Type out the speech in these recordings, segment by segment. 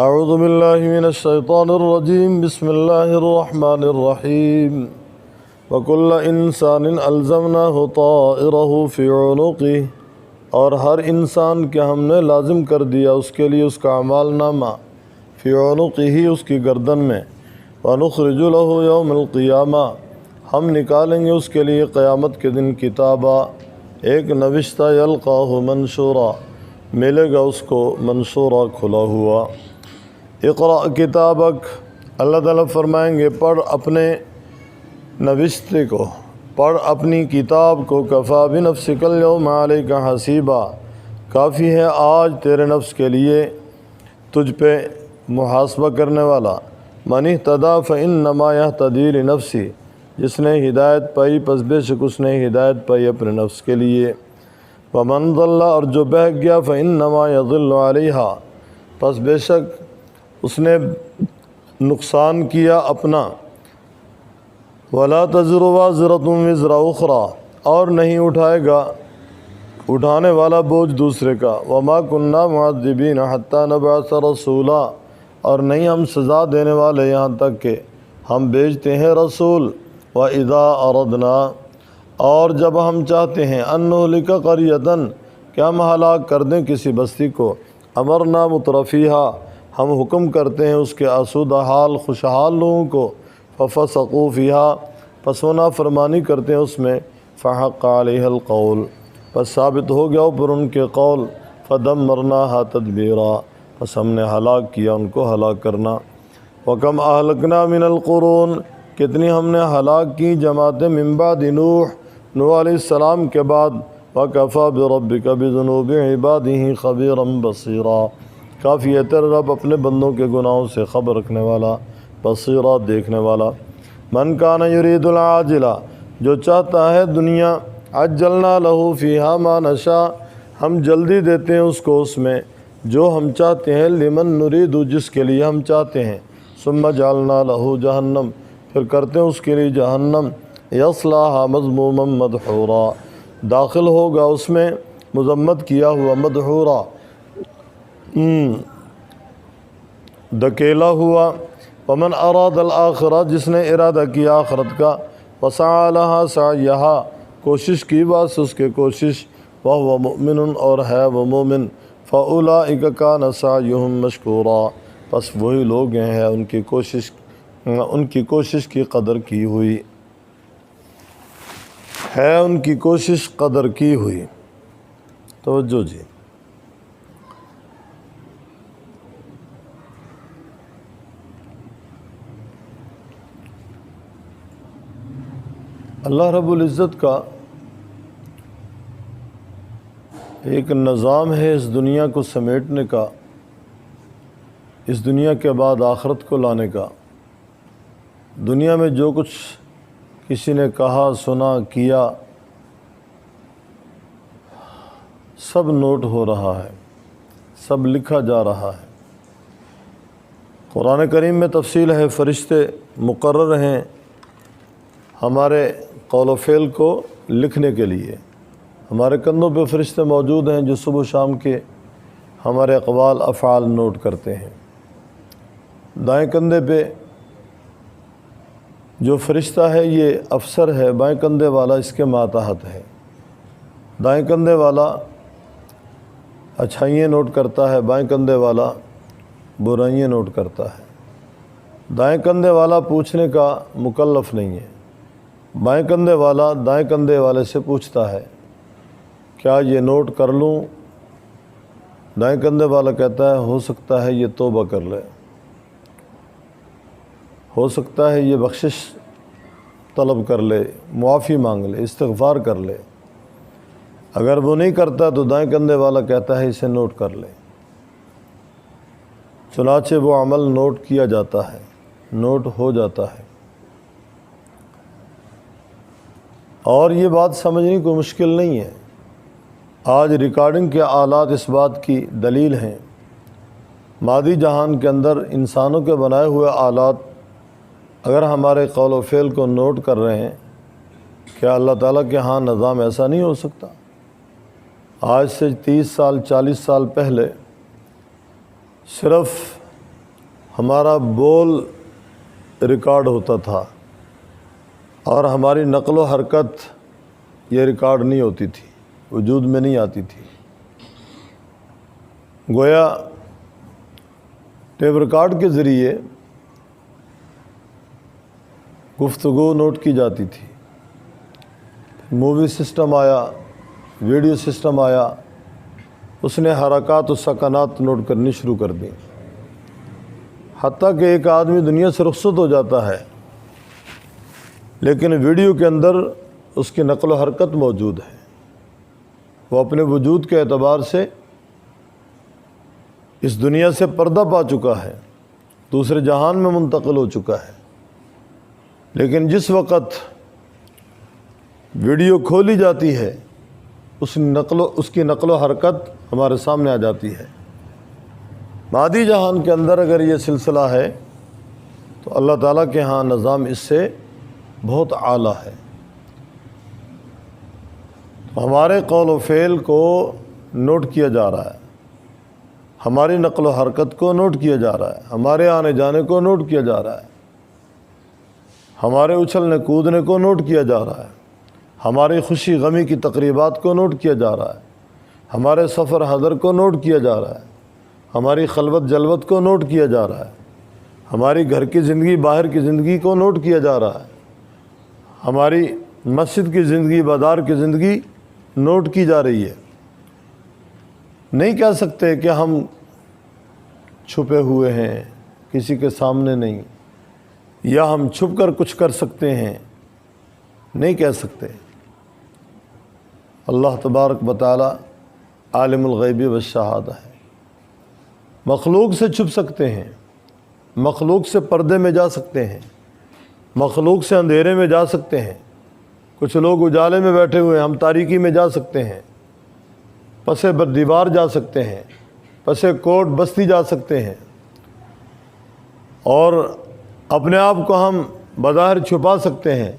اعوذ باللہ من الشیطان الرجیم بسم اللہ الرحمن الرحیم وَكُلَّ إِنسَانٍ أَلْزَمْنَاهُ طَائِرَهُ فِي عُنُقِهِ، اور ہر انسان کے ہم نے لازم کر دیا اس کے لیے اس کا اعمال نامہ فی عنقہ اس کی گردن میں، وَنُخْرِجُ لَهُ يَوْمَ الْقِيَامَةِ ہم نکالیں گے اس کے لیے قیامت کے دن کتابہ، ایک نوشتہ یلقاہ منشورا ملے گا اس کو منشورا کھلا ہوا۔ اقرأ کتابک، اللہ تعالیٰ فرمائیں گے پڑھ اپنے نوشتے کو، پڑھ اپنی کتاب کو، کفا بنفسک اليوم علیک حسیبا کافی ہے آج تیرے نفس کے لیے تجھ پہ محاسبہ کرنے والا۔ من اہتدی فانما یہتدی لنفسہ جس نے ہدایت پائی پس بے شک اس نے ہدایت پائی اپنے نفس کے لیے۔ ومن ضل اور جو بہک گیا فانما یضل علیہا پس بے شک اس نے نقصان کیا اپنا۔ ولا تزر وازرۃ وزر اخری اور نہیں اٹھائے گا اٹھانے والا بوجھ دوسرے کا۔ وما كنا معذبین حتی نبعث رسولا اور نہیں ہم سزا دینے والے یہاں تک کہ ہم بھیجتے ہیں رسول۔ وَإِذَا أَرَدْنَا اور جب ہم چاہتے ہیں أَن نُهْلِكَ قَرْيَةً کہ ہم ہلاک کر دیں کسی بستی کو، أَمَرْنَا مُتْرَفِيهَا ہم حکم کرتے ہیں اس کے آسودہ حال خوشحال لوگوں کو، فَفَسَقُوا فِيهَا پس وہ نافرمانی کرتے ہیں اس میں، فَحَقَّ عَلَيْهَا الْقَوْلُ پس ثابت ہو گیا اوپر ان کے قول، فَدَمَّرْنَاهَا تَدْبِيرًا پس ہم نے ہلاک کیا ان کو ہلاک کرنا۔ وَكَمْ أَهْلَكْنَا مِنَ الْقُرُونِ کتنی ہم نے ہلاک کی جماعتیں من بعد نوح علیہ السلام کے بعد۔ وَكَفَى بِرَبِّكَ بِذُنُوبِ عِبَادِهِ خَبِيرًا بَصِيرًا کافی ہے تیرا رب اپنے بندوں کے گناہوں سے خبر رکھنے والا، بصیرہ دیکھنے والا۔ من کان یرید العاجلہ جو چاہتا ہے دنیا، عجلنا لہ فیہا ما نشاء ہم جلدی دیتے ہیں اس کو اس میں جو ہم چاہتے ہیں، لمن نرید جس کے لیے ہم چاہتے ہیں، ثم جعلنا لہ جہنم پھر کرتے ہیں اس کے لیے جہنم، یصلاھا مذموما مدحورا داخل ہوگا اس میں مذمت کیا ہوا، مدحورا دکیلا ہوا۔ ومن اراد الآخرہ جس نے ارادہ کیا آخرت کا، وسعی لہا سعیہا کوشش کی بات اس کے کوشش، وہو مؤمن اور ہے وہ مومن، فاولئک کان سعیہم مشکورا پس وہی لوگ ہیں ان کی کوشش کی قدر کی ہوئی ہے، ان کی کوشش قدر کی ہوئی۔ توجہ جی، اللہ رب العزت کا ایک نظام ہے اس دنیا کو سمیٹنے کا، اس دنیا کے بعد آخرت کو لانے کا۔ دنیا میں جو کچھ کسی نے کہا سنا کیا سب نوٹ ہو رہا ہے، سب لکھا جا رہا ہے۔ قرآن کریم میں تفصیل ہے، فرشتے مقرر ہیں ہمارے قول و فعل کو لکھنے کے لیے، ہمارے کندھوں پہ فرشتے موجود ہیں جو صبح و شام کے ہمارے اقوال افعال نوٹ کرتے ہیں۔ دائیں کندھے پہ جو فرشتہ ہے یہ افسر ہے، بائیں کندھے والا اس کے ماتحت ہے۔ دائیں کندھے والا اچھائیاں نوٹ کرتا ہے، بائیں کندھے والا برائیاں نوٹ کرتا ہے۔ دائیں کندھے والا پوچھنے کا مکلف نہیں ہے، بائیں کندھے والا دائیں کندھے والے سے پوچھتا ہے کیا یہ نوٹ کر لوں؟ دائیں کندھے والا کہتا ہے ہو سکتا ہے یہ توبہ کر لے، ہو سکتا ہے یہ بخشش طلب کر لے، معافی مانگ لے، استغفار کر لے۔ اگر وہ نہیں کرتا تو دائیں کندھے والا کہتا ہے اسے نوٹ کر لے۔ چنانچہ وہ عمل نوٹ کیا جاتا ہے، نوٹ ہو جاتا ہے۔ اور یہ بات سمجھنے کو مشکل نہیں ہے، آج ریکارڈنگ کے آلات اس بات کی دلیل ہیں۔ مادی جہان کے اندر انسانوں کے بنائے ہوئے آلات اگر ہمارے قول و فعل کو نوٹ کر رہے ہیں، کیا اللہ تعالیٰ کے ہاں نظام ایسا نہیں ہو سکتا؟ آج سے 30 سال 40 سال پہلے صرف ہمارا بول ریکارڈ ہوتا تھا اور ہماری نقل و حرکت یہ ریکارڈ نہیں ہوتی تھی، وجود میں نہیں آتی تھی۔ گویا ٹیپ ریکارڈ کے ذریعے گفتگو نوٹ کی جاتی تھی، مووی سسٹم آیا، ویڈیو سسٹم آیا، اس نے حرکات و سکنات نوٹ کرنی شروع کر دیں، حتیٰ کہ ایک آدمی دنیا سے رخصت ہو جاتا ہے لیکن ویڈیو کے اندر اس کی نقل و حرکت موجود ہے، وہ اپنے وجود کے اعتبار سے اس دنیا سے پردہ پا چکا ہے، دوسرے جہان میں منتقل ہو چکا ہے، لیکن جس وقت ویڈیو کھولی جاتی ہے اس کی نقل و حرکت ہمارے سامنے آ جاتی ہے۔ مادی جہان کے اندر اگر یہ سلسلہ ہے تو اللہ تعالیٰ کے ہاں نظام اس سے بہت اعلیٰ ہے۔ ہمارے قول و فعل کو نوٹ کیا جا رہا ہے، ہماری نقل و حرکت کو نوٹ کیا جا رہا ہے، ہمارے آنے جانے کو نوٹ کیا جا رہا ہے، ہمارے اچھلنے کودنے کو نوٹ کیا جا رہا ہے، ہماری خوشی غمی کی تقریبات کو نوٹ کیا جا رہا ہے، ہمارے سفر حضر کو نوٹ کیا جا رہا ہے، ہماری خلوت جلوت کو نوٹ کیا جا رہا ہے، ہماری گھر کی زندگی باہر کی زندگی کو نوٹ کیا جا رہا ہے، ہماری مسجد کی زندگی بازار کی زندگی نوٹ کی جا رہی ہے۔ نہیں کہہ سکتے کہ ہم چھپے ہوئے ہیں، کسی کے سامنے نہیں، یا ہم چھپ کر کچھ کر سکتے ہیں، نہیں کہہ سکتے۔ اللہ تبارک و تعالی عالم الغیب والشہادہ ہے، مخلوق سے چھپ سکتے ہیں، مخلوق سے پردے میں جا سکتے ہیں، مخلوق سے اندھیرے میں جا سکتے ہیں۔ کچھ لوگ اجالے میں بیٹھے ہوئے ہیں، ہم تاریکی میں جا سکتے ہیں، پسے دیوار جا سکتے ہیں، پسے کوٹ بستی جا سکتے ہیں، اور اپنے آپ کو ہم بظاہر چھپا سکتے ہیں،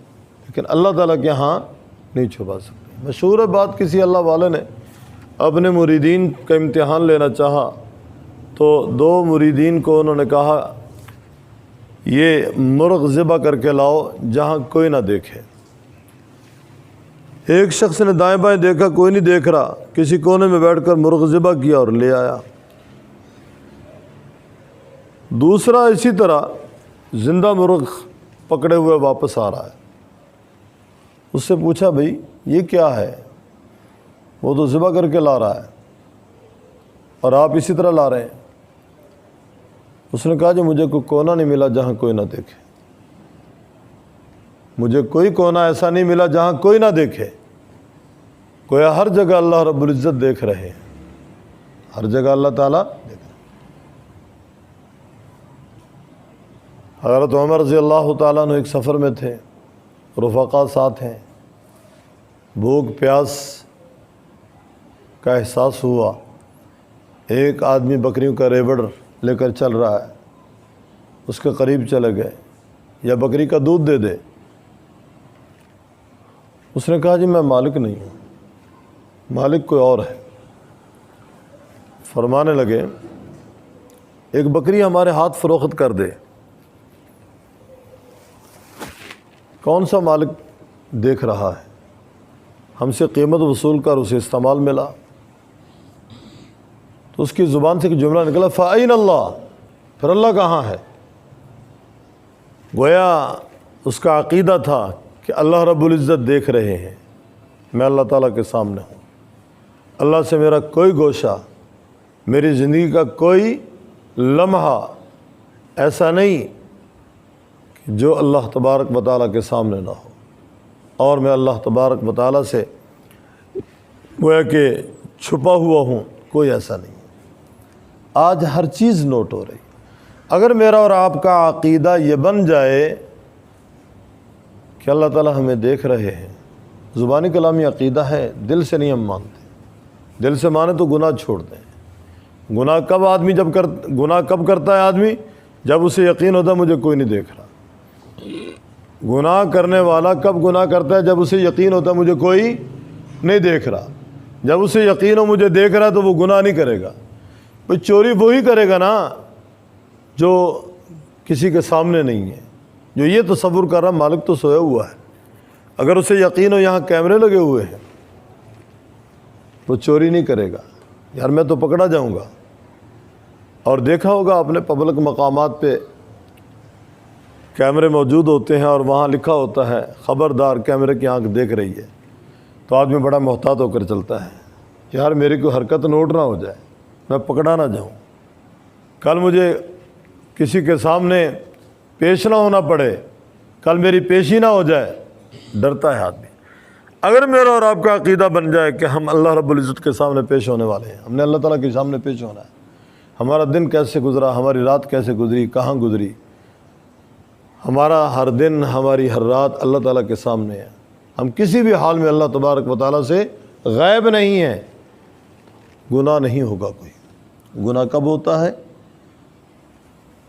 لیکن اللہ تعالیٰ کے ہاں نہیں چھپا سکتے۔ مشہور ہے بات، کسی اللہ والے نے اپنے مریدین کا امتحان لینا چاہا تو 2 مریدین کو انہوں نے کہا یہ مرغ ذبح کر کے لاؤ جہاں کوئی نہ دیکھے۔ ایک شخص نے دائیں بائیں دیکھا، کوئی نہیں دیکھ رہا، کسی کونے میں بیٹھ کر مرغ ذبح کیا اور لے آیا۔ دوسرا اسی طرح زندہ مرغ پکڑے ہوئے واپس آ رہا ہے۔ اس سے پوچھا بھئی یہ کیا ہے؟ وہ تو ذبح کر کے لا رہا ہے اور آپ اسی طرح لا رہے ہیں۔ اس نے کہا جو مجھے کوئی کونا نہیں ملا جہاں کوئی نہ دیکھے، مجھے کوئی کونا ایسا نہیں ملا جہاں کوئی نہ دیکھے۔ گویا ہر جگہ اللہ رب العزت دیکھ رہے ہیں، ہر جگہ اللہ تعالیٰ دیکھ رہے ہیں۔ حضرت عمر رضی اللہ تعالیٰ عنہ ایک سفر میں تھے، رفقا ساتھ ہیں، بھوک پیاس کا احساس ہوا، ایک آدمی بکریوں کا ریوڑ لے کر چل رہا ہے، اس کے قریب چلے گئے، یا بکری کا دودھ دے دے۔ اس نے کہا جی میں مالک نہیں ہوں، مالک کوئی اور ہے۔ فرمانے لگے ایک بکری ہمارے ہاتھ فروخت کر دے۔ کون سا مالک دیکھ رہا ہے؟ ہم سے قیمت وصول کر اسے استعمال ملا۔ تو اس کی زبان سے ایک جملہ نکلا فَأَيْنَ اللَّهُ، پھر اللہ کہاں ہے؟ گویا اس کا عقیدہ تھا کہ اللہ رب العزت دیکھ رہے ہیں، میں اللہ تعالیٰ کے سامنے ہوں، اللہ سے میرا کوئی گوشہ، میری زندگی کا کوئی لمحہ ایسا نہیں کہ جو اللہ تبارک و تعالیٰ کے سامنے نہ ہو، اور میں اللہ تبارک و تعالیٰ سے گویا کہ چھپا ہوا ہوں، کوئی ایسا نہیں۔ آج ہر چیز نوٹ ہو رہی۔ اگر میرا اور آپ کا عقیدہ یہ بن جائے کہ اللہ تعالیٰ ہمیں دیکھ رہے ہیں، زبانی کلامی عقیدہ ہے، دل سے نہیں ہم مانتے، دل سے مانے تو گناہ چھوڑ دیں۔ گناہ کب کرتا ہے آدمی؟ جب اسے یقین ہوتا ہے مجھے کوئی نہیں دیکھ رہا۔ گناہ کرنے والا کب گناہ کرتا ہے؟ جب اسے یقین ہوتا ہے مجھے کوئی نہیں دیکھ رہا۔ جب اسے یقین ہو مجھے دیکھ رہا ہے تو وہ گناہ نہیں کرے گا۔ بھئی چوری وہی کرے گا نا جو کسی کے سامنے نہیں ہے، جو یہ تصور کر رہا مالک تو سویا ہوا ہے، اگر اسے یقین ہو یہاں کیمرے لگے ہوئے ہیں وہ چوری نہیں کرے گا، یار میں تو پکڑا جاؤں گا۔ اور دیکھا ہوگا اپنے پبلک مقامات پہ کیمرے موجود ہوتے ہیں اور وہاں لکھا ہوتا ہے خبردار کیمرے کی آنکھ دیکھ رہی ہے، تو آدمی بڑا محتاط ہو کر چلتا ہے، یار میری کوئی حرکت نوٹ نہ ہو جائے، میں پکڑا نہ جاؤں، کل مجھے کسی کے سامنے پیش نہ ہونا پڑے، کل میری پیشی نہ ہو جائے، ڈرتا ہے آدمی۔ اگر میرا اور آپ کا عقیدہ بن جائے کہ ہم اللہ رب العزت کے سامنے پیش ہونے والے ہیں، ہم نے اللہ تعالیٰ کے سامنے پیش ہونا ہے، ہمارا دن کیسے گزرا، ہماری رات کیسے گزری، کہاں گزری، ہمارا ہر دن ہماری ہر رات اللہ تعالیٰ کے سامنے ہے، ہم کسی بھی حال میں اللہ تبارک و تعالیٰ سے غائب نہیں ہیں، گناہ نہیں ہوگا کوئی۔ گناہ کب ہوتا ہے؟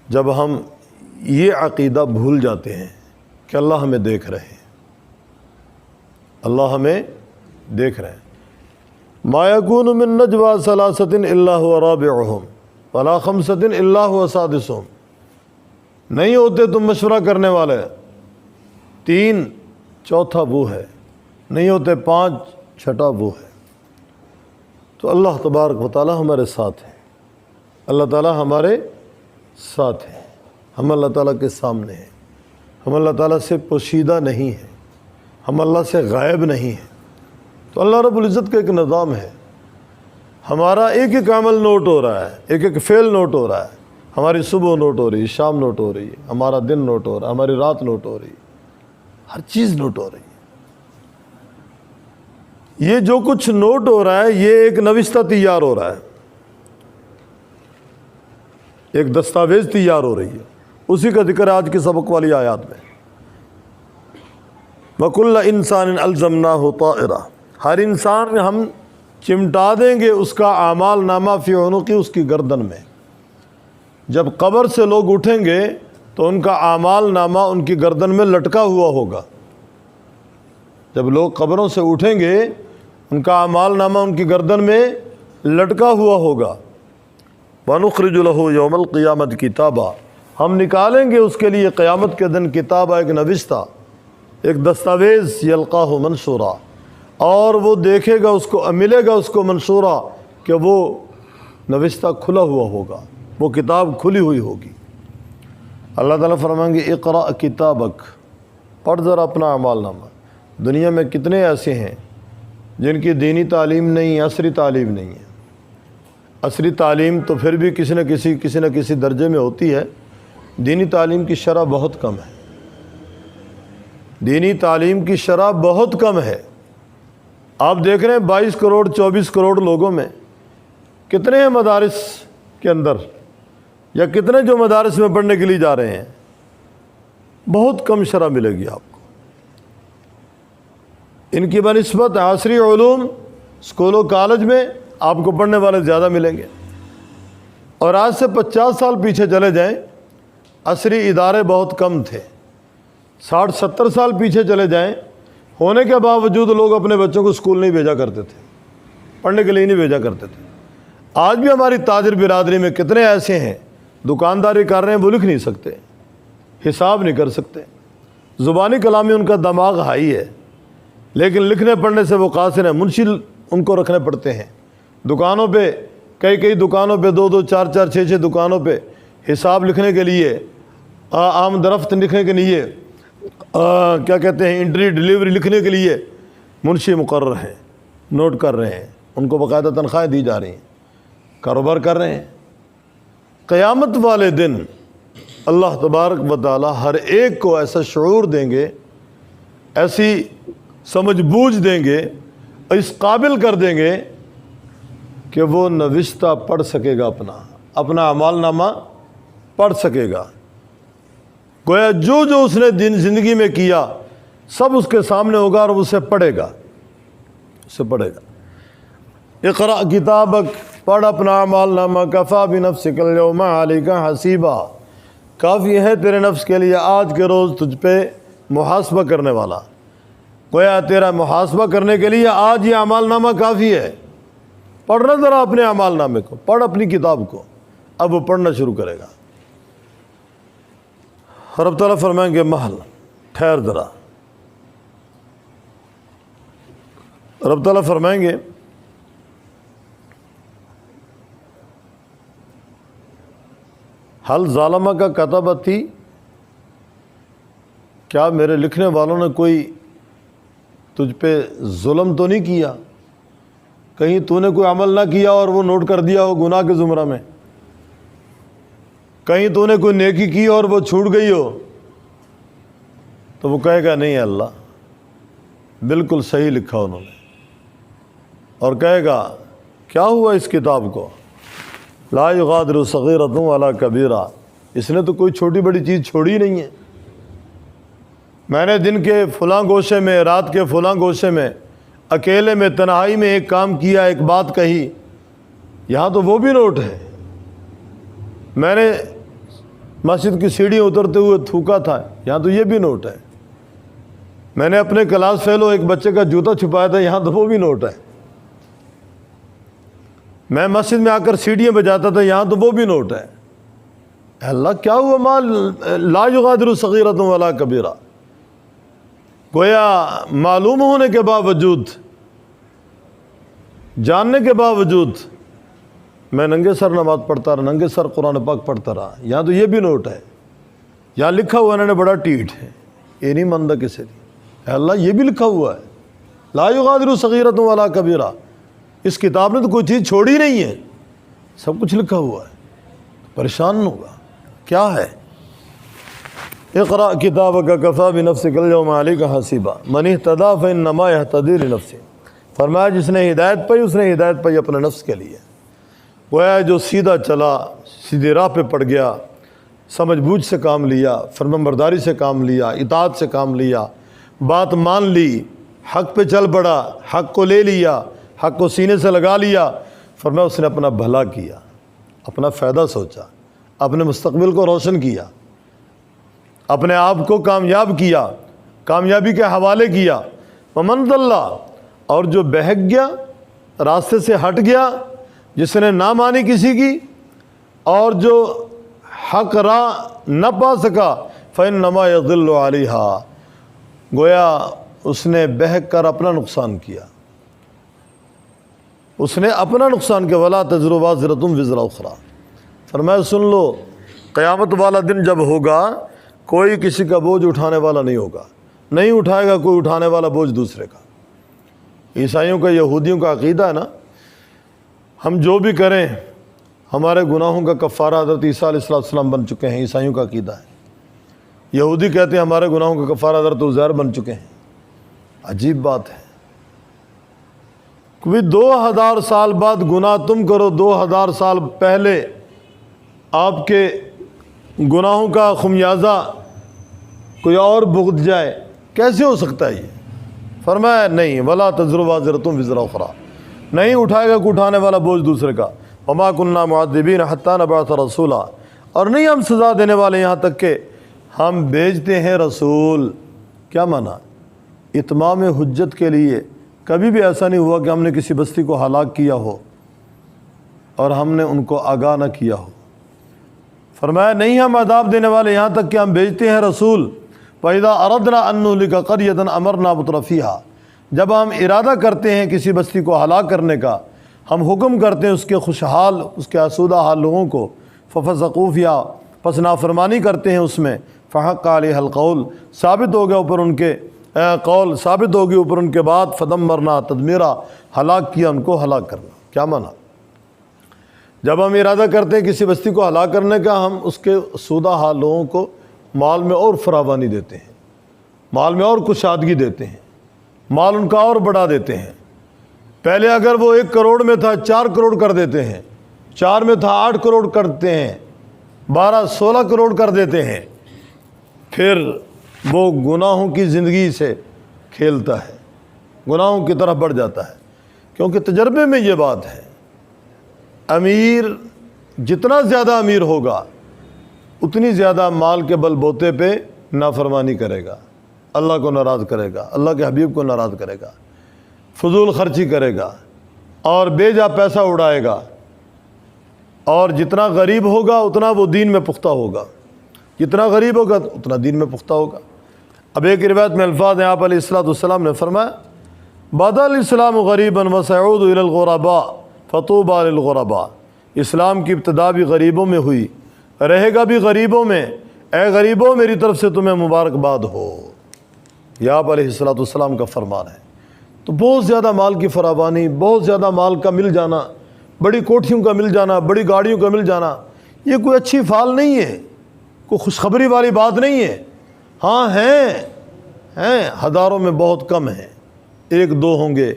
جب ہم یہ عقیدہ بھول جاتے ہیں کہ اللہ ہمیں دیکھ رہے ہیں، اللہ ہمیں دیکھ رہے ہیں۔ ما یکون من نجوى ثلاثة الا هو رابعهم ولا خمسة الا هو سادسهم، نہیں ہوتے تم مشورہ کرنے والے، 3 چوتھا وہ ہے، نہیں ہوتے 5 چھٹا وہ ہے۔ تو اللہ تبارک و تعالیٰ ہمارے ساتھ ہے، اللہ تعالیٰ ہمارے ساتھ ہے، ہم اللہ تعالیٰ کے سامنے ہیں، ہم اللہ تعالیٰ سے پوشیدہ نہیں ہیں، ہم اللہ سے غائب نہیں ہیں۔ تو اللہ رب العزت کا ایک نظام ہے، ہمارا ایک ایک عمل نوٹ ہو رہا ہے، ایک ایک فعل نوٹ ہو رہا ہے، ہماری صبح نوٹ ہو رہی ہے، شام نوٹ ہو رہی ہے، ہمارا دن نوٹ ہو رہا ہے، ہماری رات نوٹ ہو رہی ہے، ہر چیز نوٹ ہو رہی ہے۔ یہ جو کچھ نوٹ ہو رہا ہے یہ ایک نوشتہ تیار ہو رہا ہے، ایک دستاویز تیار ہو رہی ہے، اسی کا ذکر آج کے سبق والی آیات میں۔ وَكُلَّ إِنسَانٍ أَلْزَمْنَاهُ طَائِرَةً، ہر انسان ہم چمٹا دیں گے اس کا اعمال نامہ فی عنقی، اس کی گردن میں۔ جب قبر سے لوگ اٹھیں گے تو ان کا اعمال نامہ ان کی گردن میں لٹکا ہوا ہوگا۔ جب لوگ قبروں سے اٹھیں گے ان کا اعمال نامہ ان کی گردن میں لٹکا ہوا ہوگا۔ وَنُخْرِجُ لَهُ يَوْمَ الْقِيَامَةِ كِتَابًا، ہم نکالیں گے اس کے لیے قیامت کے دن کتابہ، ایک نوشتہ، ایک دستاویز، یلقاہ منشورا، اور وہ دیکھے گا اس کو، ملے گا اس کو منشورا، کہ وہ نوشتہ کھلا ہوا ہوگا، وہ کتاب کھلی ہوئی ہوگی۔ اللہ تعالیٰ فرمائیں گے اقرأ کتابک، پڑھ ذرا اپنا اعمال نامہ۔ دنیا میں کتنے ایسے ہیں جن کی دینی تعلیم نہیں، عصری تعلیم نہیں ہے۔ عصری تعلیم تو پھر بھی کسی نہ کسی درجے میں ہوتی ہے، دینی تعلیم کی شرح بہت کم ہے، دینی تعلیم کی شرح بہت کم ہے۔ آپ دیکھ رہے ہیں 22 کروڑ 24 کروڑ لوگوں میں کتنے ہیں مدارس کے اندر، یا کتنے جو مدارس میں پڑھنے کے لیے جا رہے ہیں، بہت کم شرح ملے گی آپ کو۔ ان کی بنسبت عصری علوم اسکول و کالج میں آپ کو پڑھنے والے زیادہ ملیں گے۔ اور آج سے 50 سال پیچھے چلے جائیں، عصری ادارے بہت کم تھے۔ 60-70 سال پیچھے چلے جائیں، ہونے کے باوجود لوگ اپنے بچوں کو اسکول نہیں بھیجا کرتے تھے، پڑھنے کے لیے نہیں بھیجا کرتے تھے۔ آج بھی ہماری تاجر برادری میں کتنے ایسے ہیں دکانداری کر رہے ہیں، وہ لکھ نہیں سکتے، حساب نہیں کر سکتے، زبانی کلامی ان کا دماغ ہائی ہے، لیکن لکھنے پڑھنے سے وہ قاصر ہیں، منشی ان کو رکھنے پڑتے ہیں۔ دکانوں پہ کئی دکانوں پہ 2-2 4-4 6-6 دکانوں پہ حساب لکھنے کے لیے، آمد رفت لکھنے کے لیے، کیا کہتے ہیں، انٹری ڈیلیوری لکھنے کے لیے منشی مقرر ہیں، نوٹ کر رہے ہیں، ان کو باقاعدہ تنخواہیں دی جا رہی ہیں، کاروبار کر رہے ہیں۔ قیامت والے دن اللہ تبارک و تعالی ہر ایک کو ایسا شعور دیں گے، ایسی سمجھ بوجھ دیں گے، اس قابل کر دیں گے کہ وہ نوشتہ پڑھ سکے گا، اپنا اعمال نامہ پڑھ سکے گا۔ گویا جو اس نے زندگی میں کیا سب اس کے سامنے ہوگا اور اسے پڑھے گا، اقرأ کتابک، پڑھ اپنا اعمال نامہ، کفیٰ بنفسک اليوم علیک حسیبا، کافی ہے تیرے نفس کے لیے آج کے روز تجھ پہ محاسبہ کرنے والا۔ گویا تیرا محاسبہ کرنے کے لیے آج یہ اعمال نامہ کافی ہے۔ پڑھنا ذرا اپنے اعمال نامے کو، پڑھ اپنی کتاب کو۔ اب وہ پڑھنا شروع کرے گا، رب تعالیٰ فرمائیں گے محل، ٹھہر ذرا. رب تعالیٰ فرمائیں گے حل ظالمہ کا کتابتی، کیا میرے لکھنے والوں نے کوئی تجھ پہ ظلم تو نہیں کیا؟ کہیں تو نے کوئی عمل نہ کیا اور وہ نوٹ کر دیا ہو گناہ کے زمرہ میں؟ کہیں تو نے کوئی نیکی کی اور وہ چھوٹ گئی ہو؟ تو وہ کہے گا نہیں اللہ، بالکل صحیح لکھا انہوں نے. اور کہے گا کیا ہوا اس کتاب کو؟ لا یغادر صغیرۃ ولا کبیرہ، اس نے تو کوئی چھوٹی بڑی چیز چھوڑی نہیں ہے. میں نے دن کے فلاں گوشے میں، رات کے فلاں گوشے میں، اکیلے میں، تنہائی میں ایک کام کیا، ایک بات کہی، یہاں تو وہ بھی نوٹ ہے. میں نے مسجد کی سیڑھی اترتے ہوئے تھوکا تھا، یہاں تو یہ بھی نوٹ ہے. میں نے اپنے کلاس فیلو ایک بچے کا جوتا چھپایا تھا، یہاں تو وہ بھی نوٹ ہے. میں مسجد میں آ کر سیڑھیاں بجاتا تھا، یہاں تو وہ بھی نوٹ ہے. اللہ کیا ہوا؟ مال لا یغادر صغیرۃ ولا کبیرہ. گویا معلوم ہونے کے باوجود، جاننے کے باوجود میں ننگے سر نماز پڑھتا رہا، ننگے سر قرآن پاک پڑھتا رہا. یہاں تو یہ بھی نوٹ ہے، یہاں لکھا ہوا انہوں نے بڑا ٹیٹ ہے، یہ نہیں مانتا کسی نے. اللہ یہ بھی لکھا ہوا ہے لا یغادر صغیرۃ ولا کبیرہ. اس کتاب نے تو کوئی چیز چھوڑی نہیں ہے، سب کچھ لکھا ہوا ہے. پریشان نہ ہوگا کیا ہے؟ اقرأ کتابک کفیٰ بنفسک اليوم علیک حسیبا من اہتدی فانما یہتدی لنفسہ. فرمایا جس نے ہدایت پائی اس نے ہدایت پائی اپنے نفس کے لیے. گویا جو سیدھا چلا، سیدھی راہ پہ پڑ گیا، سمجھ بوجھ سے کام لیا، فرمانبرداری سے کام لیا، اطاعت سے کام لیا، بات مان لی، حق پہ چل پڑا، حق کو لے لیا، حق کو سینے سے لگا لیا، فرمایا اس نے اپنا بھلا کیا، اپنا فائدہ سوچا، اپنے مستقبل کو روشن کیا، اپنے آپ کو کامیاب کیا، کامیابی کے حوالے کیا. ومن ضل، اور جو بہک گیا، راستے سے ہٹ گیا، جس نے نہ مانی کسی کی اور جو حق راہ نہ پا سکا، فإنما یضل علیہا، گویا اس نے بہک کر اپنا نقصان کیا، اس نے اپنا نقصان کیا. ولا تزر وازرۃ وزر اخری. فرمایا سن لو، قیامت والا دن جب ہوگا کوئی کسی کا بوجھ اٹھانے والا نہیں ہوگا، نہیں اٹھائے گا کوئی اٹھانے والا بوجھ دوسرے کا. عیسائیوں کا، یہودیوں کا عقیدہ ہے نا، ہم جو بھی کریں ہمارے گناہوں کا کفارہ حضرت عیسیٰ علیہ السلام بن چکے ہیں. عیسائیوں کا عقیدہ ہے. یہودی کہتے ہیں ہمارے گناہوں کا کفارہ حضرت عزیر بن چکے ہیں. عجیب بات ہے. کوئی 2000 سال بعد گناہ تم کرو، 2000 سال پہلے آپ کے گناہوں کا خمیازہ کوئی اور بھگت جائے، کیسے ہو سکتا ہے یہ؟ فرمایا نہیں، ولا تزر وازرۃ وزر اخری، نہیں اٹھائے گا کوئی اٹھانے والا بوجھ دوسرے کا. وما كنا معذبین حتی نبعث رسولا، اور نہیں ہم سزا دینے والے یہاں تک کہ ہم بھیجتے ہیں رسول. کیا مانا؟ اتمام حجت کے لیے. کبھی بھی ایسا نہیں ہوا کہ ہم نے کسی بستی کو ہلاک کیا ہو اور ہم نے ان کو آگاہ نہ کیا ہو. فرمایا نہیں ہم عذاب دینے والے یہاں تک کہ ہم بھیجتے ہیں رسول. فَإِذَا أَرَدْنَا أَن نُهْلِكَ قَرْيَةً أَمَرْنَا مُتْرَفِيهَا، جب ہم ارادہ کرتے ہیں کسی بستی کو ہلاک کرنے کا، ہم حکم کرتے ہیں اس کے خوشحال، اس کے آسودہ حال لوگوں کو. فَفَسَقُوا فِيهَا، پس نافرمانی کرتے ہیں اس میں. فَحَقَّ عَلَيْهَا الْقَوْلُ، ثابت ہو گیا اوپر ان کے قول، ثابت ہوگی اوپر ان کے بعد. فَدَمَّرْنَا تَدْمِيرًا، ہلاک کیا ان کو ہلاک کرنا. کیا مانا؟ جب ہم ارادہ کرتے ہیں کسی بستی کو ہلاک کرنے کا، ہم اس کے سودہ حال لوگوں کو مال میں اور فراوانی دیتے ہیں، مال میں اور کشادگی دیتے ہیں، مال ان کا اور بڑھا دیتے ہیں. پہلے اگر وہ 1 کروڑ میں تھا 4 کروڑ کر دیتے ہیں، 4 میں تھا 8 کروڑ کرتے ہیں، 12-16 کروڑ کر دیتے ہیں. پھر وہ گناہوں کی زندگی سے کھیلتا ہے، گناہوں کی طرف بڑھ جاتا ہے. کیونکہ تجربے میں یہ بات ہے، امیر جتنا زیادہ امیر ہوگا اتنی زیادہ مال کے بل بوتے پہ نافرمانی کرے گا، اللہ کو ناراض کرے گا، اللہ کے حبیب کو ناراض کرے گا، فضول خرچی کرے گا اور بے جا پیسہ اڑائے گا. اور جتنا غریب ہوگا اتنا وہ دین میں پختہ ہوگا. جتنا غریب ہوگا اتنا دین میں پختہ ہوگا۔ اب ایک روایت میں الفاظ ہیں، آپ علیہ الصلوۃ والسلام نے فرمایا بدأ الاسلام غریبا وسيعود الى الغرباء فطوبى للغرباء، اسلام کی ابتدا بھی غریبوں میں ہوئی، رہے گا بھی غریبوں میں، اے غریبوں میری طرف سے تمہیں مبارکباد ہو، یہ آپ علیہ الصلوۃ والسلام کا فرمان ہے۔ تو بہت زیادہ مال کی فراوانی، بہت زیادہ مال کا مل جانا، بڑی کوٹھیوں کا مل جانا، بڑی گاڑیوں کا مل جانا، یہ کوئی اچھی فال نہیں ہے، کوئی خوشخبری والی بات نہیں ہے۔ ہاں ہیں ہزاروں میں بہت کم ہیں، ایک دو ہوں گے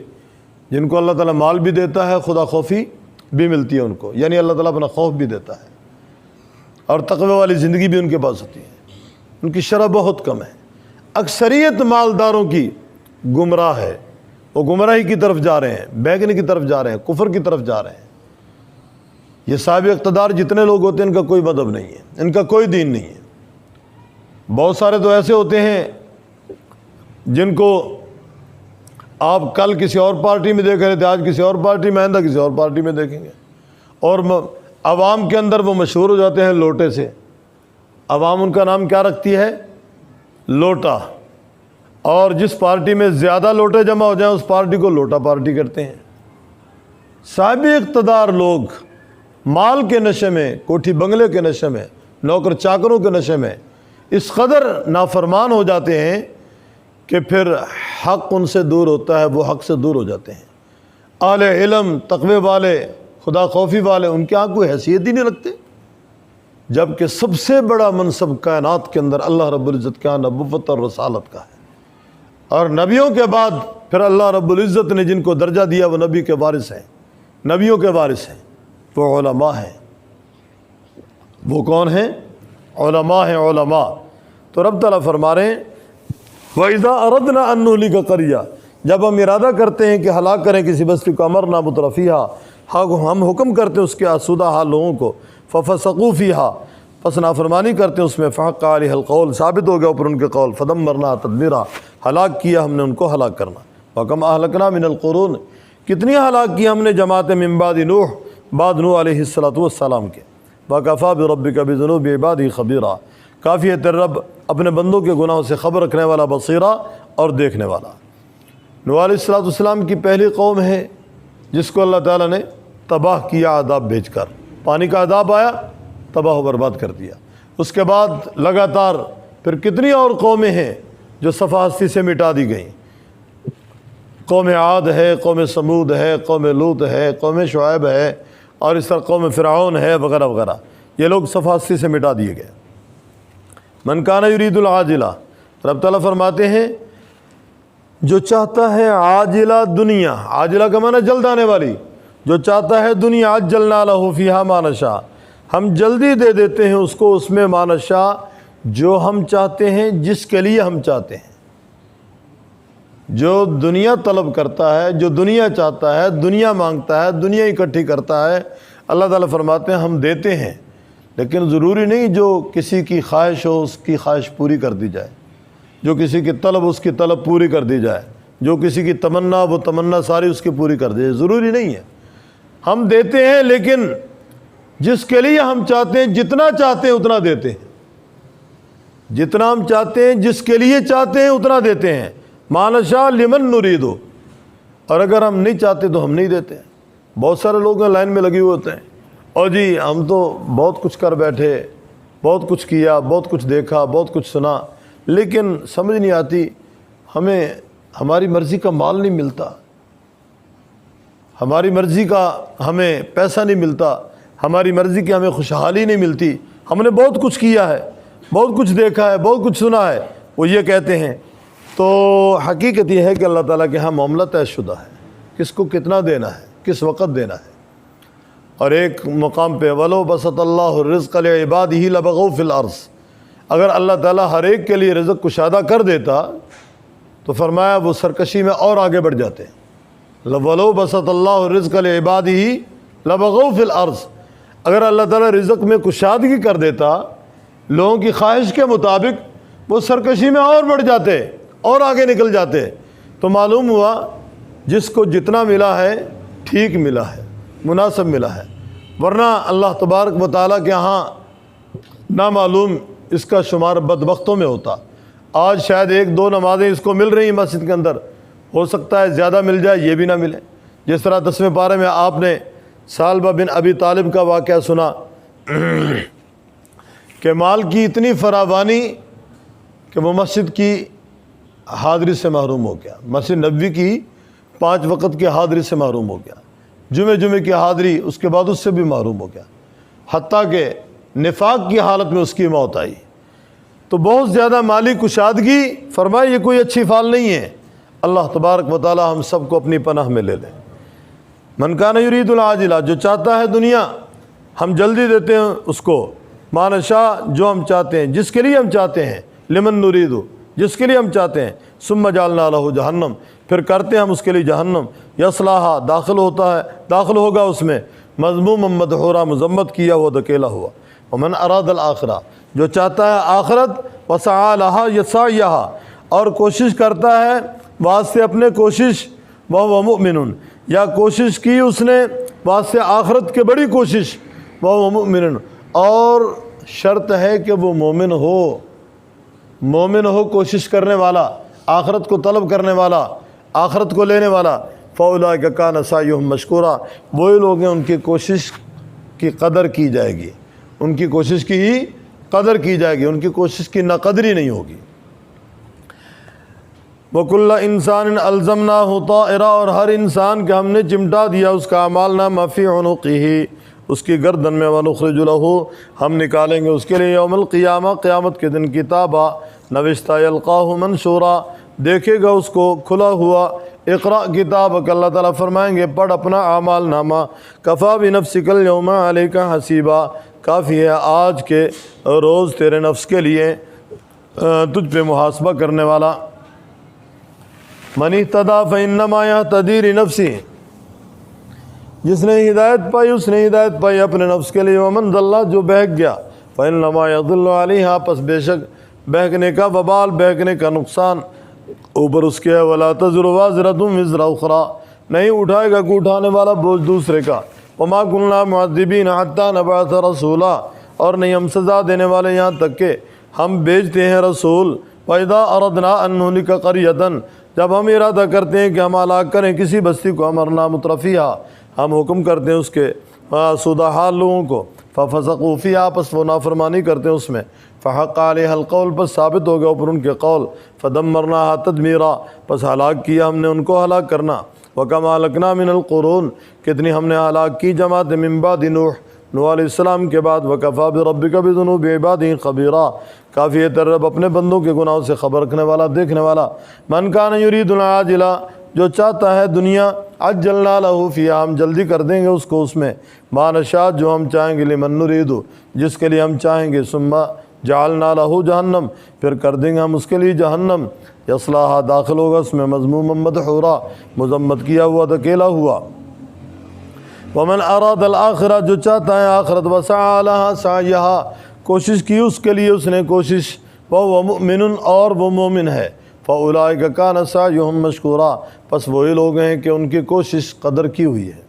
جن کو اللہ تعالیٰ مال بھی دیتا ہے، خدا خوفی بھی ملتی ہے ان کو، یعنی اللہ تعالیٰ اپنا خوف بھی دیتا ہے، اور تقوی والی زندگی بھی ان کے پاس ہوتی ہے، ان کی شرح بہت کم ہے۔ اکثریت مالداروں کی گمراہ ہے، وہ گمراہی کی طرف جا رہے ہیں، بیگن کی طرف جا رہے ہیں، کفر کی طرف جا رہے ہیں۔ یہ صاحب اقتدار جتنے لوگ ہوتے ہیں ان کا کوئی مذہب نہیں ہے، ان کا کوئی دین نہیں ہے۔ بہت سارے تو ایسے ہوتے ہیں جن کو آپ کل کسی اور پارٹی میں دیکھ رہے تھے، آج کسی اور پارٹی میں، آئندہ کسی اور پارٹی میں دیکھیں گے، اور عوام کے اندر وہ مشہور ہو جاتے ہیں لوٹے سے۔ عوام ان کا نام کیا رکھتی ہے؟ لوٹا، اور جس پارٹی میں زیادہ لوٹے جمع ہو جائیں اس پارٹی کو لوٹا پارٹی کرتے ہیں۔ صاحب اقتدار لوگ مال کے نشے میں، کوٹھی بنگلے کے نشے میں، نوکر چاکروں کے نشے میں اس قدر نافرمان ہو جاتے ہیں کہ پھر حق ان سے دور ہوتا ہے، وہ حق سے دور ہو جاتے ہیں۔ اہل علم، تقوی والے، خدا خوفی والے، ان کے ہاں کوئی حیثیت ہی نہیں رکھتے، جبکہ سب سے بڑا منصب کائنات کے اندر اللہ رب العزت کے ہاں نبوت اور رسالت کا ہے، اور نبیوں کے بعد پھر اللہ رب العزت نے جن کو درجہ دیا وہ نبی کے وارث ہیں، نبیوں کے وارث ہیں، وہ علماء ہیں۔ وہ کون ہیں؟ علماء ہیں، علماء۔ تو رب تعالیٰ فرما رہے ہیں وَإِذَا أَرَدْنَا أَن نُهْلِكَ قَرْيَةً، جب ہم ارادہ کرتے ہیں کہ ہلاک کریں کسی بستی کو، امرنا مترفیہا، ہم حکم کرتے ہیں اس کے آسودہ حال لوگوں کو، فَفَسَقُوا فِيهَا، پس نافرمانی کرتے ہیں اس میں، فَحَقَّ عَلَيْهَا الْقَوْلُ، ثابت ہو گیا اوپر ان کے قول، فَدَمَّرْنَا تَدْمِيرًا، ہلاک کیا ہم نے ان کو ہلاک کرنا۔ وَكَمْ أَهْلَكْنَا مِنَ الْقُرُونِ، کتنی ہلاک کی ہم نے جماعت من بعد نوح، بعد نوح علیہ السلام کے۔ وَكَفَىٰ بِرَبِّكَ بِذُنُوبِ عِبَادِهِ خَبِيرًا، کافی ہے تیرے رب اپنے بندوں کے گناہوں سے خبر رکھنے والا، بصیرہ اور دیکھنے والا۔ نوح علیہ السلام کی پہلی قوم ہے جس کو اللہ تعالیٰ نے تباہ کیا عذاب بھیج کر، پانی کا عذاب آیا، تباہ و برباد کر دیا۔ اس کے بعد لگاتار پھر کتنی اور قومیں ہیں جو صفحہ ہستی سے مٹا دی گئیں، قوم عاد ہے، قوم سمود ہے، قوم لوط ہے، قوم شعیب ہے، اور اس طرح قوم فرعون ہے، وغیرہ وغیرہ، یہ لوگ صفحہ ہستی سے مٹا دیے گئے۔ من کان یرید العاجلہ، رب تعالیٰ فرماتے ہیں جو چاہتا ہے عاجلہ دنیا، عاجلہ کا معنی جلد آنے والی، جو چاہتا ہے دنیا، عجلنا لہ فیہا ما نشاء، ہم جلدی دے دیتے ہیں اس کو اس میں ما نشاء، جو ہم چاہتے ہیں، جس کے لیے ہم چاہتے ہیں۔ جو دنیا طلب کرتا ہے، جو دنیا چاہتا ہے، دنیا مانگتا ہے، دنیا اکٹھی کرتا ہے، اللہ تعالیٰ فرماتے ہیں ہم دیتے ہیں، لیکن ضروری نہیں جو کسی کی خواہش ہو اس کی خواہش پوری کر دی جائے، جو کسی کی طلب اس کی طلب پوری کر دی جائے، جو کسی کی تمنا وہ تمنا ساری اس کی پوری کر دی جائے، ضروری نہیں ہے۔ ہم دیتے ہیں لیکن جس کے لیے ہم چاہتے ہیں، جتنا چاہتے ہیں اتنا دیتے ہیں، جتنا ہم چاہتے ہیں، جس کے لیے چاہتے ہیں اتنا دیتے ہیں، ما نشاء لمن نرید، اور اگر ہم نہیں چاہتے تو ہم نہیں دیتے۔ بہت سارے لوگ لائن میں لگے ہوئے ہوتے ہیں، اور جی ہم تو بہت کچھ کر بیٹھے، بہت کچھ کیا، بہت کچھ دیکھا، بہت کچھ سنا، لیکن سمجھ نہیں آتی، ہمیں ہماری مرضی کا مال نہیں ملتا، ہماری مرضی کا ہمیں پیسہ نہیں ملتا، ہماری مرضی کی ہمیں خوشحالی نہیں ملتی، ہم نے بہت کچھ کیا ہے، بہت کچھ دیکھا ہے، بہت کچھ سنا ہے، وہ یہ کہتے ہیں۔ تو حقیقت یہ ہے کہ اللہ تعالیٰ کے ہاں معاملہ طے شدہ ہے، کس کو کتنا دینا ہے، کس وقت دینا ہے۔ اور ایک مقام پہ وَلَوْ بَسَطَ اللَّهُ الرِّزْقَ لِعِبَادِهِ لَبَغَوْا فِي الْأَرْضِ، اگر اللہ تعالیٰ ہر ایک کے لیے رزق کشادہ کر دیتا تو فرمایا وہ سرکشی میں اور آگے بڑھ جاتے ہیں۔ وَلَوْ بَسَطَ اللَّهُ الرِّزْقَ لِعِبَادِهِ لَبَغَوْا فِي الْأَرْضِ، اگر اللہ تعالیٰ رزق میں کشادگی کر دیتا لوگوں کی خواہش کے مطابق، وہ سرکشی میں اور بڑھ جاتے اور آگے نکل جاتے۔ تو معلوم ہوا جس کو جتنا ملا ہے ٹھیک ملا ہے، مناسب ملا ہے، ورنہ اللہ تبارک و تعالیٰ کے ہاں نامعلوم اس کا شمار بدبختوں میں ہوتا۔ آج شاید 1-2 نمازیں اس کو مل رہی ہیں مسجد کے اندر، ہو سکتا ہے زیادہ مل جائے، یہ بھی نہ ملے۔ جس طرح 10ویں پارے میں آپ نے ثعلبہ بن ابی طالب کا واقعہ سنا کہ مال کی اتنی فراوانی کہ وہ مسجد کی حاضری سے محروم ہو گیا، مسجد نبوی کی 5 وقت کی حاضری سے محروم ہو گیا، جمعے کی حاضری اس کے بعد اس سے بھی محروم ہو گیا، حتیٰ کہ نفاق کی حالت میں اس کی موت آئی۔ تو بہت زیادہ مالی کشادگی، فرمائے یہ کوئی اچھی فعل نہیں ہے۔ اللہ تبارک و تعالی ہم سب کو اپنی پناہ میں لے لے۔ من کان یرید العاجلہ، جو چاہتا ہے دنیا ہم جلدی دیتے ہیں اس کو، ما نشاء جو ہم چاہتے ہیں، جس کے لیے ہم چاہتے ہیں، لمن نرید جس کے لیے ہم چاہتے ہیں، ثم جعلنا لہ جہنم پھر کرتے ہیں ہم اس کے لیے جہنم، یصلاھا داخل ہوگا اس میں، مذموما مدحورا مذمت کیا ہوا دھکیلا ہوا۔ ومن اراد الآخرہ جو چاہتا ہے آخرت، وسعی لہا یسعیہا اور کوشش کرتا ہے واسطے اپنے کوشش، وہو مؤمن یا کوشش کی اس نے واسطے آخرت کے بڑی کوشش، وہو مؤمن اور شرط ہے کہ وہ مومن ہو کوشش کرنے والا، آخرت کو طلب کرنے والا، آخرت کو لینے والا، فَأُولَٰئِکَ کَانَ سَعْیُہُم مَشْکُورًا وہی لوگ ہیں ان کی کوشش کی قدر کی جائے گی، ان کی کوشش کی ہی قدر کی جائے گی، ان کی کوشش کی ناقدری نہیں ہوگی۔ وَكُلَّ إِنسَانٍ أَلْزَمْنَاهُ طَائِرًا اور ہر انسان کے ہم نے چمٹا دیا اس کا اعمال نامہ فِی عُنُقِهِ اس کی گردن میں، وَنُخْرِجُ لَهُ ہم نکالیں گے اس کے لیے یوم القیامہ قیامت کے دن کتابا نوشتہ، یلقاہ منشورا دیکھے گا اس کو کھلا ہوا، اقرأ کتابک اللہ تعالیٰ فرمائیں گے پڑھ اپنا اعمال نامہ، کفا بنفسک اليوم علیک حسیبا کافی ہے آج کے روز تیرے نفس کے لیے تجھ پہ محاسبہ کرنے والا۔ من اہتدی فانما یہتدی لنفسہ جس نے ہدایت پائی اس نے ہدایت پائی اپنے نفس کے لیے، ومن ضل جو بہک گیا فانما یضل علیہا پس بے شک بہکنے کا وبال، بہکنے کا نقصان اوپر اس کے ہے، ولا تزر وازرۃ وزر اخری نہیں اٹھائے گا کوئی اٹھانے والا بوجھ دوسرے کا، وما کنا معذبین حتی نبعث رسولا اور نہیں ہم سزا دینے والے یہاں تک کہ ہم بھیجتے ہیں رسول۔ فاذا اردنا ان نہلک قریۃ جب ہم ارادہ کرتے ہیں کہ ہم ہلاک کریں کسی بستی کو، امرنا مترفیہا ہم حکم کرتے ہیں اس کے سودہ حال لوگوں کو، ففسقوا فیہا پس وہ نافرمانی کرتے ہیں اس میں، فحق علیہا القول پس ثابت ہو گیا اوپر ان کے قول، فدمرناہا تدمیرا پس ہلاک کیا ہم نے ان کو ہلاک کرنا، وکم اہلکنا من القرون کتنی ہم نے ہلاک کی جماعت من بعد نوح علیہ السلام کے بعد، وکفا بربک بذنوب عبادہ خبیرا کافی ہے تیرے رب اپنے بندوں کے گناہوں سے خبر رکھنے والا دیکھنے والا۔ من کان یرید العاجلہ جو چاہتا ہے دنیا، عجلنا لہ فیہا ہم جلدی کر دیں گے اس کو اس میں، ما نشاء جو ہم چاہیں گے، لمن نرید جس کے لیے ہم چاہیں گے، ثم جعلنا لہ جہنم پھر کر دیں گے ہم اس کے لیے جہنم، یصلاھا داخل ہوگا اس میں، مذموما مدحورا مذمت کیا ہوا دھکیلا ہوا۔ ومن اراد الآخرہ جو چاہتا ہے آخرت، وسعی لہا سعیہا کوشش کی اس کے لیے اس نے کوشش، وہو مؤمن اور وہ مومن ہے، فاولئک کان سعیہم مشکورا پس وہی لوگ ہیں کہ ان کی کوشش قدر کی ہوئی ہے۔